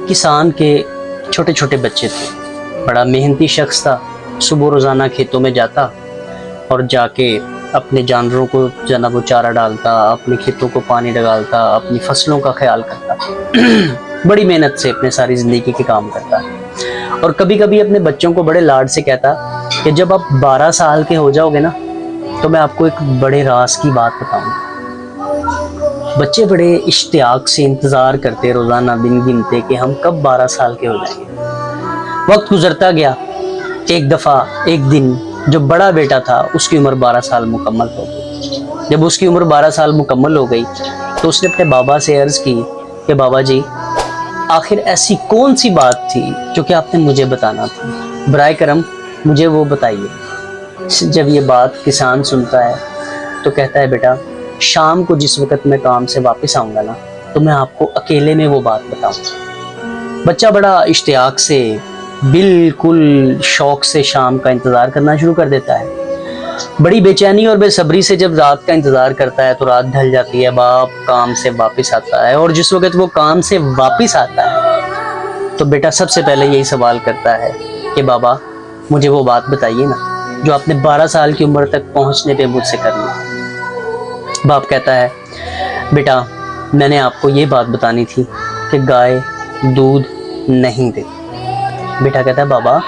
किसान के छोटे छोटे बच्चे थे। बड़ा मेहनती शख्स था। सुबह रोज़ाना खेतों में जाता और जाके अपने जानवरों को जना वो चारा डालता, अपने खेतों को पानी डालता, अपनी फसलों का ख्याल करता। बड़ी मेहनत से अपने सारी ज़िंदगी के काम करता और कभी कभी अपने बच्चों को बड़े लाड से कहता कि जब आप 12 साल के हो जाओगे ना तो मैं आपको एक बड़े राज की बात बताऊंगा। बच्चे बड़े इश्तियाक से इंतज़ार करते, रोज़ाना दिन गिनते कि हम कब 12 साल के हो जाएंगे। वक्त गुजरता गया। एक दफ़ा एक दिन जो बड़ा बेटा था उसकी उम्र 12 साल मुकम्मल हो गई। जब उसकी उम्र 12 साल मुकम्मल हो गई तो उसने अपने बाबा से अर्ज़ की कि बाबा जी, आखिर ऐसी कौन सी बात थी जो कि आपने मुझे बताना था, बराए करम मुझे वो बताइए। जब ये बात किसान सुनता है तो कहता है, बेटा शाम को जिस वक्त मैं काम से वापस आऊँगा ना तो मैं आपको अकेले में वो बात बताऊँगा। बच्चा बड़ा इश्तियाक से, बिल्कुल शौक से शाम का इंतज़ार करना शुरू कर देता है। बड़ी बेचैनी और बेसब्री से जब रात का इंतज़ार करता है तो रात ढल जाती है। बाप काम से वापस आता है और जिस वक्त वो काम से वापस आता है तो बेटा सबसे पहले यही सवाल करता है कि बाबा मुझे वो बात बताइए ना जो आपने 12 साल की उम्र तक पहुंचने पे मुझसे करनी है। बाप कहता है, बेटा मैंने आपको ये बात बतानी थी कि गाय दूध नहीं देती। बेटा कहता है, बाबा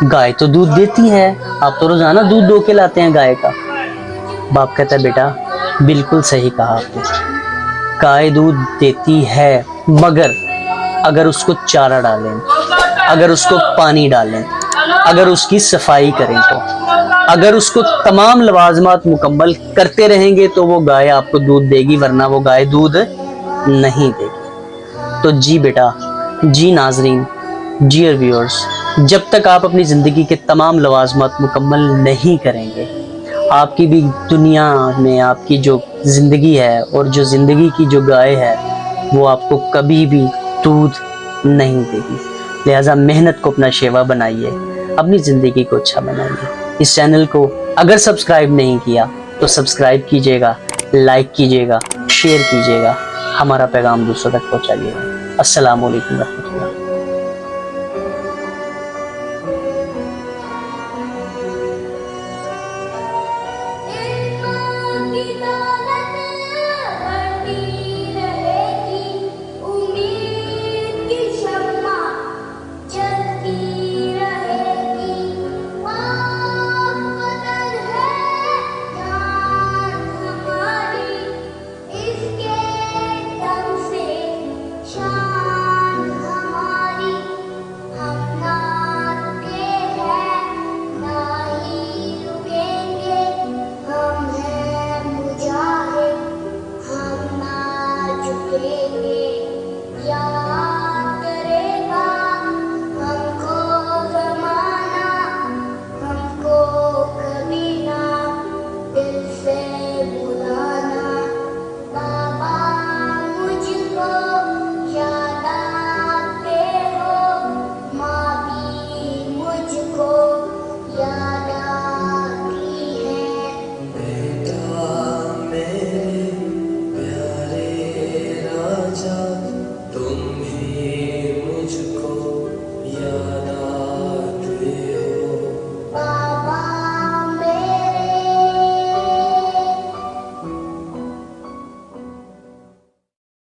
गाय तो दूध देती है, आप तो रोजाना दूध दो के लाते हैं गाय का। बाप कहता है, बेटा बिल्कुल सही कहा आपने, गाय दूध देती है मगर अगर उसको चारा डालें, अगर उसको पानी डालें, अगर उसकी सफाई करें तो, अगर उसको तमाम लवाजमात मुकम्मल करते रहेंगे तो वो गाय आपको दूध देगी, वरना वो गाय दूध नहीं देगी। तो जी बेटा, जी नाजरीन, जी व्यूअर्स, जब तक आप अपनी ज़िंदगी के तमाम लवाजमात मुकम्मल नहीं करेंगे, आपकी भी दुनिया में आपकी जो ज़िंदगी है और जो ज़िंदगी की जो गाय है वो आपको कभी भी दूध नहीं देगी। लिहाजा मेहनत को अपना शेवा बनाइए, अपनी ज़िंदगी को अच्छा बनाइए। इस चैनल को अगर सब्सक्राइब नहीं किया तो सब्सक्राइब कीजिएगा, लाइक कीजिएगा, शेयर कीजिएगा, हमारा पैगाम दूसरों तक पहुँचाइएगा। अस्सलामु अलैकुम रहमतुल्लाह।